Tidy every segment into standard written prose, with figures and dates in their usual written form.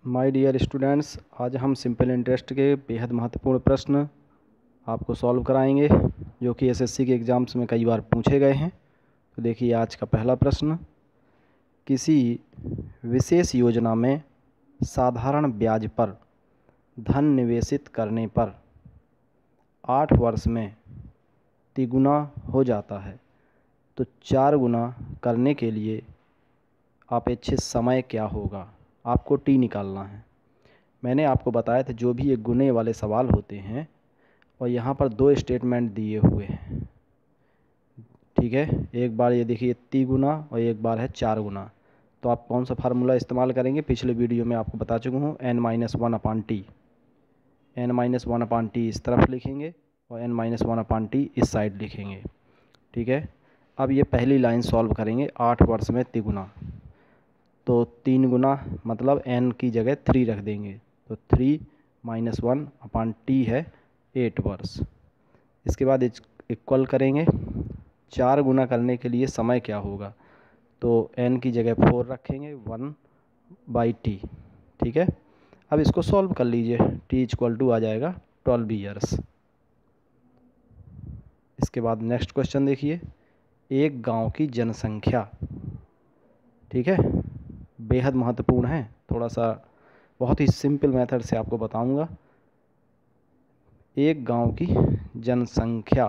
My dear students, आज हम simple interest के बेहद महत्वपूर्ण प्रश्न आपको सॉल्व कराएंगे जो कि एसएससी के एग्ज़ाम्स में कई बार पूछे गए हैं। तो देखिए आज का पहला प्रश्न, किसी विशेष योजना में साधारण ब्याज पर धन निवेशित करने पर 8 वर्ष में तिगुना हो जाता है, तो 4 गुना करने के लिए अपेक्षित समय क्या होगा। आपको टी निकालना है। मैंने आपको बताया था जो भी ये गुने वाले सवाल होते हैं और यहाँ पर 2 स्टेटमेंट दिए हुए हैं, ठीक है। एक बार ये देखिए तिगुना और एक बार है 4 गुना। तो आप कौन सा फार्मूला इस्तेमाल करेंगे, पिछले वीडियो में आपको बता चुका हूँ, n-1/t। n-1/t इस तरफ लिखेंगे और n-1/t इस साइड लिखेंगे, ठीक है। अब ये पहली लाइन सॉल्व करेंगे, 8 वर्ष में तिगुना, तो 3 गुना मतलब n की जगह 3 रख देंगे, तो 3 - 1/t है 8 वर्ष। इसके बाद इक्वल करेंगे, 4 गुना करने के लिए समय क्या होगा, तो n की जगह 4 रखेंगे 1/t, ठीक है। अब इसको सॉल्व कर लीजिए, t = आ जाएगा 12 ईयर्स। इसके बाद नेक्स्ट क्वेश्चन देखिए, एक गांव की जनसंख्या, ठीक है, बेहद महत्वपूर्ण है। थोड़ा सा बहुत ही सिंपल मेथड से आपको बताऊंगा। एक गांव की जनसंख्या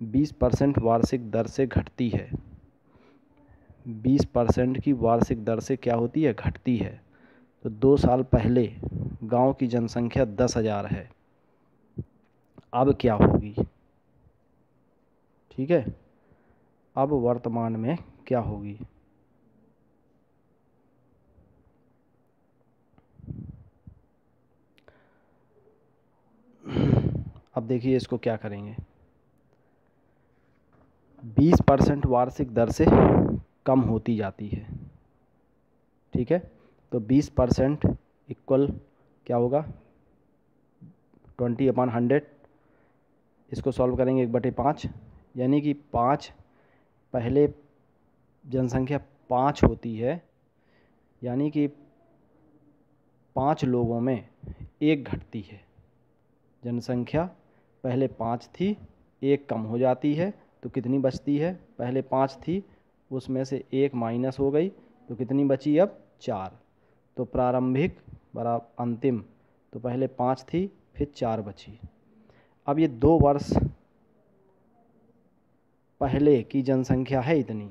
20% वार्षिक दर से घटती है। 20% की वार्षिक दर से क्या होती है, घटती है। तो 2 साल पहले गांव की जनसंख्या 10,000 है, अब क्या होगी, ठीक है। अब वर्तमान में क्या होगी। अब देखिए इसको क्या करेंगे, 20% वार्षिक दर से कम होती जाती है, ठीक है। तो 20% इक्वल क्या होगा, 20/100। इसको सॉल्व करेंगे 1/5, यानी कि 5 पहले जनसंख्या 5 होती है, यानी कि 5 लोगों में 1 घटती है। जनसंख्या पहले 5 थी, 1 कम हो जाती है, तो कितनी बचती है, पहले 5 थी उसमें से 1 माइनस हो गई, तो कितनी बची अब 4। तो प्रारंभिक बराबर अंतिम, तो पहले 5 थी फिर 4 बची। अब ये 2 वर्ष पहले की जनसंख्या है इतनी,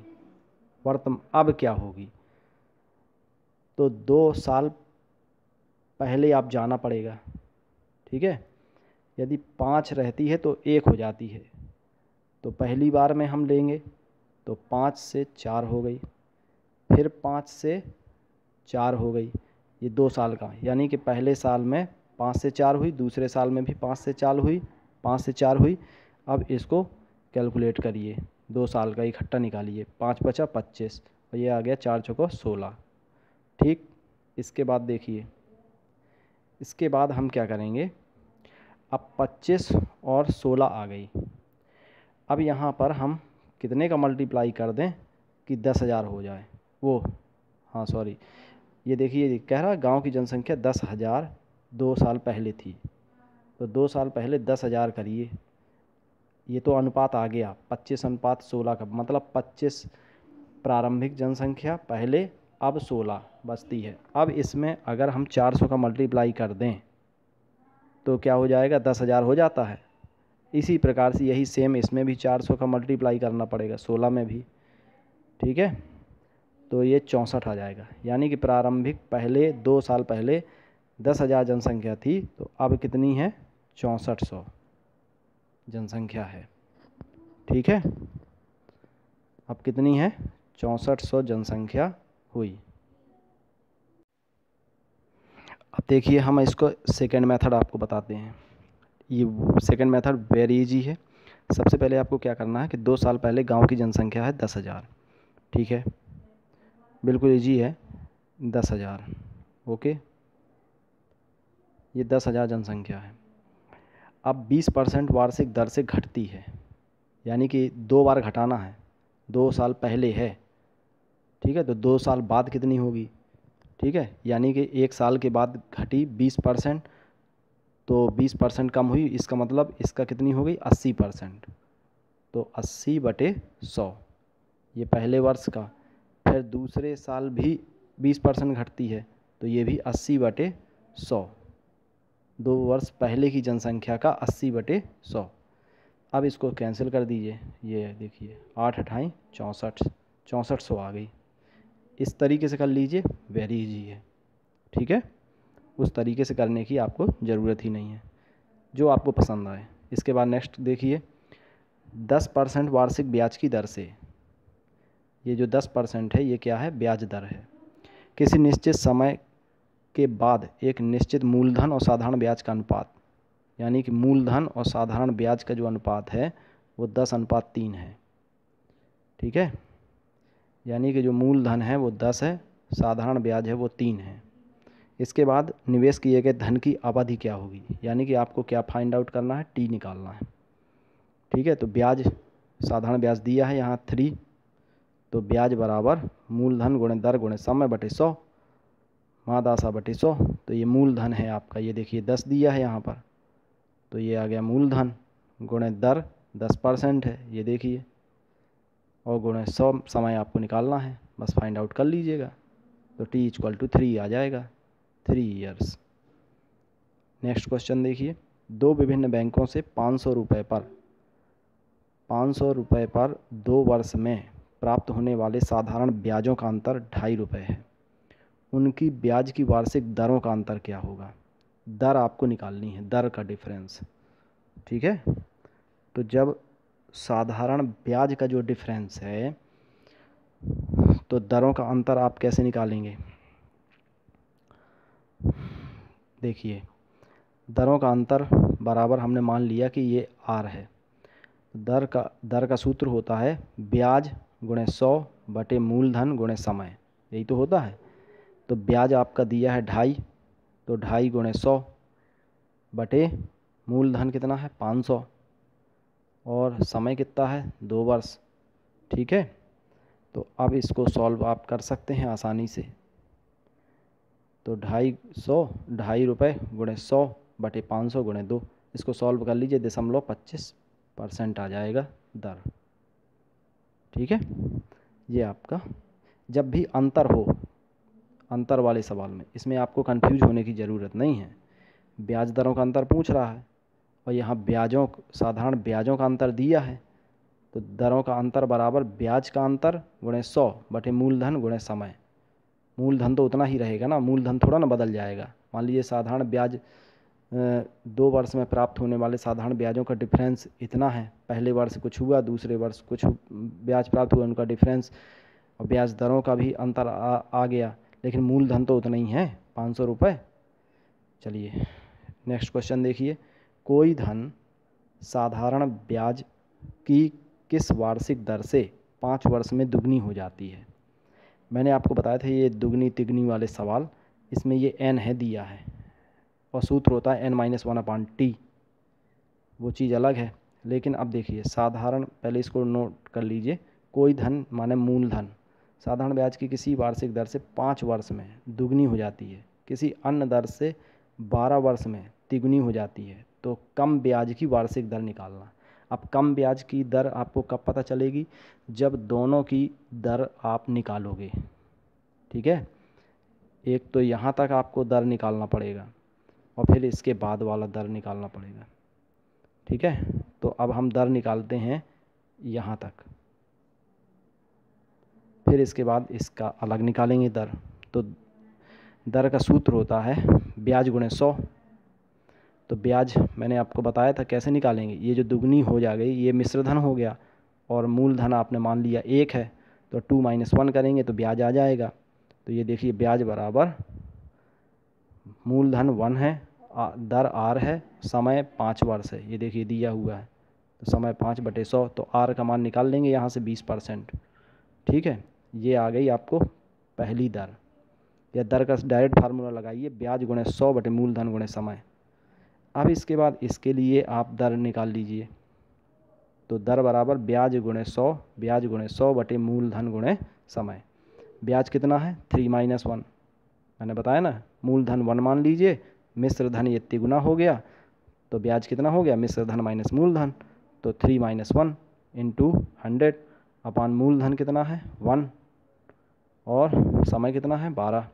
अब क्या होगी, तो 2 साल पहले आप जाना पड़ेगा, ठीक है। यदि 5 रहती है तो 1 हो जाती है, तो पहली बार में हम लेंगे तो 5 से 4 हो गई, फिर 5 से 4 हो गई, ये 2 साल का, यानी कि पहले साल में 5 से 4 हुई, दूसरे साल में भी 5 से 4 हुई, 5 से 4 हुई। अब इसको कैलकुलेट करिए, 2 साल का इकट्ठा निकालिए, 5 बचा 25 और ये आ गया 4 चौको 16, ठीक। इसके बाद देखिए, इसके बाद हम क्या करेंगे, अब 25 और 16 आ गई। अब यहाँ पर हम कितने का मल्टीप्लाई कर दें कि 10,000 हो जाए, वो हाँ सॉरी, ये देखिए कह रहा गांव की जनसंख्या 10,000 2 साल पहले थी, तो 2 साल पहले 10,000 करिए, ये तो अनुपात आ गया 25:16 का, मतलब 25 प्रारंभिक जनसंख्या पहले, अब 16 बचती है। अब इसमें अगर हम 400 का मल्टीप्लाई कर दें तो क्या हो जाएगा, 10,000 हो जाता है। इसी प्रकार से यही सेम इसमें भी 400 का मल्टीप्लाई करना पड़ेगा 16 में भी, ठीक है। तो ये 64 आ जाएगा, यानी कि प्रारंभिक पहले 2 साल पहले 10,000 जनसंख्या थी, तो अब कितनी है, 6400 जनसंख्या है, ठीक है। अब कितनी है, 6400 जनसंख्या हुई। अब देखिए हम इसको सेकेंड मेथड आपको बताते हैं। ये सेकेंड मेथड वेरी इजी है। सबसे पहले आपको क्या करना है कि 2 साल पहले गांव की जनसंख्या है 10,000, ठीक है, बिल्कुल इजी है, 10,000, ओके। ये 10,000 जनसंख्या है। अब 20% वार्षिक दर से घटती है, यानी कि 2 बार घटाना है, 2 साल पहले है, ठीक है, तो 2 साल बाद कितनी होगी, ठीक है, यानी कि 1 साल के बाद घटी 20%, तो 20% कम हुई, इसका मतलब इसका कितनी हो गई 80%। तो 80/100 ये पहले वर्ष का। फिर दूसरे साल भी 20% घटती है, तो ये भी 80/100, 2 वर्ष पहले की जनसंख्या का 80/100। अब इसको कैंसिल कर दीजिए, ये देखिए 8 अठाई 64, 6400 आ गई। इस तरीके से कर लीजिए, वेरी इजी है। ठीक है, उस तरीके से करने की आपको ज़रूरत ही नहीं है, जो आपको पसंद आए। इसके बाद नेक्स्ट देखिए, 10% वार्षिक ब्याज की दर से। ये जो 10% है ये क्या है, ब्याज दर है। किसी निश्चित समय के बाद एक निश्चित मूलधन और साधारण ब्याज का अनुपात, यानी कि मूलधन और साधारण ब्याज का जो अनुपात है वो 10:3 है। ठीक है, यानी कि जो मूलधन है वो 10 है, साधारण ब्याज है वो 3 है। इसके बाद निवेश किए गए धन की अवधि क्या होगी, यानी कि आपको क्या फाइंड आउट करना है, टी निकालना है। ठीक है, तो ब्याज, साधारण ब्याज दिया है यहाँ 3, तो ब्याज बराबर मूलधन गुणे दर गुणे समय बटे 100, मादासा बटे 100। तो ये मूलधन है आपका, ये देखिए 10 दिया है यहाँ पर, तो ये आ गया मूलधन, गुणे दर 10% है ये देखिए, और गुणे 100 समय आपको निकालना है, बस फाइंड आउट कर लीजिएगा। तो टी इक्वल टू 3 आ जाएगा, 3 ईयर्स। नेक्स्ट क्वेश्चन देखिए, 2 विभिन्न बैंकों से 500 रुपये पर 2 वर्ष में प्राप्त होने वाले साधारण ब्याजों का अंतर 2.5 रुपये है। उनकी ब्याज की वार्षिक दरों का अंतर क्या होगा। दर आपको निकालनी है, दर का डिफरेंस। ठीक है, तो जब साधारण ब्याज का जो डिफरेंस है, तो दरों का अंतर आप कैसे निकालेंगे। देखिए, दरों का अंतर बराबर हमने मान लिया कि ये आर है। दर का सूत्र होता है ब्याज गुणे 100 बटे मूलधन गुणे समय, यही तो होता है। तो ब्याज आपका दिया है 2.5, तो 2.5 गुणे 100 बटे मूलधन कितना है 500, और समय कितना है 2 वर्ष। ठीक है, तो अब इसको सॉल्व आप कर सकते हैं आसानी से। तो 2.5 रुपये गुणे 100 बटे 500 गुणे 2, इसको सॉल्व कर लीजिए, 0.25% आ जाएगा दर। ठीक है, ये आपका, जब भी अंतर हो, अंतर वाले सवाल में, इसमें आपको कंफ्यूज होने की ज़रूरत नहीं है। ब्याज दरों का अंतर पूछ रहा है, और यहाँ ब्याजों, साधारण ब्याजों का अंतर दिया है, तो दरों का अंतर बराबर ब्याज का अंतर गुणे 100 बटे मूलधन गुणे समय। मूलधन तो उतना ही रहेगा ना, मूलधन थोड़ा ना बदल जाएगा। मान लीजिए साधारण ब्याज 2 वर्ष में प्राप्त होने वाले साधारण ब्याजों का डिफरेंस इतना है, पहले वर्ष कुछ हुआ, दूसरे वर्ष कुछ ब्याज प्राप्त हुआ, उनका डिफरेंस, और ब्याज दरों का भी अंतर आ गया, लेकिन मूलधन तो उतना ही है 500 रुपये। चलिए नेक्स्ट क्वेश्चन देखिए, कोई धन साधारण ब्याज की किस वार्षिक दर से 5 वर्ष में दुगनी हो जाती है। मैंने आपको बताया था ये दुगनी तिगनी वाले सवाल, इसमें ये n है दिया है, और सूत्र होता है n-1/t, वो चीज़ अलग है। लेकिन अब देखिए साधारण, पहले इसको नोट कर लीजिए, कोई धन माने मूलधन साधारण ब्याज की किसी वार्षिक दर से 5 वर्ष में दुगनी हो जाती है, किसी अन्य दर से 12 वर्ष में तिगुनी हो जाती है, तो कम ब्याज की वार्षिक दर निकालना। अब कम ब्याज की दर आपको कब पता चलेगी, जब दोनों की दर आप निकालोगे। ठीक है, एक तो यहाँ तक आपको दर निकालना पड़ेगा, और फिर इसके बाद वाला दर निकालना पड़ेगा। ठीक है, तो अब हम दर निकालते हैं यहाँ तक, फिर इसके बाद इसका अलग निकालेंगे दर। तो दर का सूत्र होता है ब्याज गुणे 100। तो ब्याज मैंने आपको बताया था कैसे निकालेंगे, ये जो दुगनी हो जा गई ये मिश्र धन हो गया, और मूलधन आपने मान लिया 1 है, तो 2 - 1 करेंगे तो ब्याज आ जाएगा। तो ये देखिए ब्याज बराबर मूलधन 1 है, दर r है, समय 5 वर्ष है, ये देखिए दिया हुआ है, तो समय 5/100, तो r का मान निकाल लेंगे यहाँ से 20%। ठीक है, ये आ गई आपको पहली दर, या दर का डायरेक्ट फार्मूला लगाइए, ब्याज गुणे 100 बटे मूलधन गुणे समय। अब इसके बाद इसके लिए आप दर निकाल लीजिए, तो दर बराबर ब्याज गुणे 100 बटे मूलधन गुणे समय। ब्याज कितना है 3 - 1, मैंने बताया ना, मूलधन 1 मान लीजिए, मिश्र धन ये तिगुना हो गया, तो ब्याज कितना हो गया, मिश्र धन माइनस मूलधन, तो 3 - 1 इंटू 100 अपान मूलधन कितना है 1 और समय कितना है 12।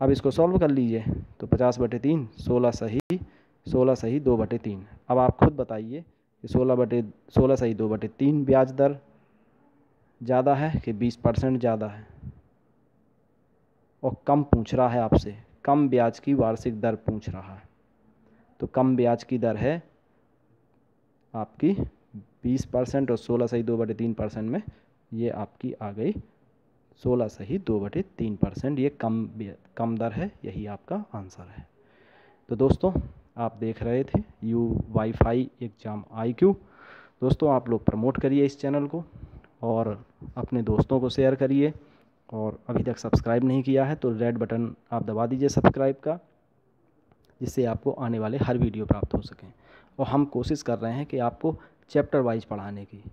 अब इसको सॉल्व कर लीजिए, तो 50/3 16 सही 2/3। अब आप खुद बताइए कि 16 सही 2/3 ब्याज दर ज़्यादा है कि 20% ज़्यादा है। और कम पूछ रहा है आपसे, कम ब्याज की वार्षिक दर पूछ रहा है, तो कम ब्याज की दर है आपकी 20% और 16 सही 2/3% में ये आपकी आ गई 16 सही 2/3%। ये कम दर है, यही आपका आंसर है। तो दोस्तों आप देख रहे थे यू वाईफाई एग्ज़ाम IQ। दोस्तों आप लोग प्रमोट करिए इस चैनल को और अपने दोस्तों को शेयर करिए, और अभी तक सब्सक्राइब नहीं किया है तो रेड बटन आप दबा दीजिए सब्सक्राइब का, जिससे आपको आने वाले हर वीडियो प्राप्त हो सकें। और हम कोशिश कर रहे हैं कि आपको चैप्टर वाइज पढ़ाने की।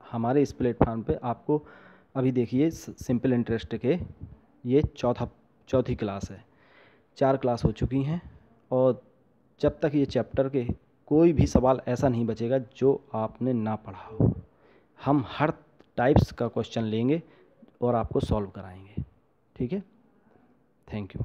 हमारे इस प्लेटफॉर्म पे आपको अभी देखिए सिंपल इंटरेस्ट के ये चौथी क्लास है, 4 क्लास हो चुकी हैं, और जब तक ये चैप्टर के कोई भी सवाल ऐसा नहीं बचेगा जो आपने ना पढ़ा हो। हम हर टाइप्स का क्वेश्चन लेंगे और आपको सॉल्व कराएंगे। ठीक है, थैंक यू।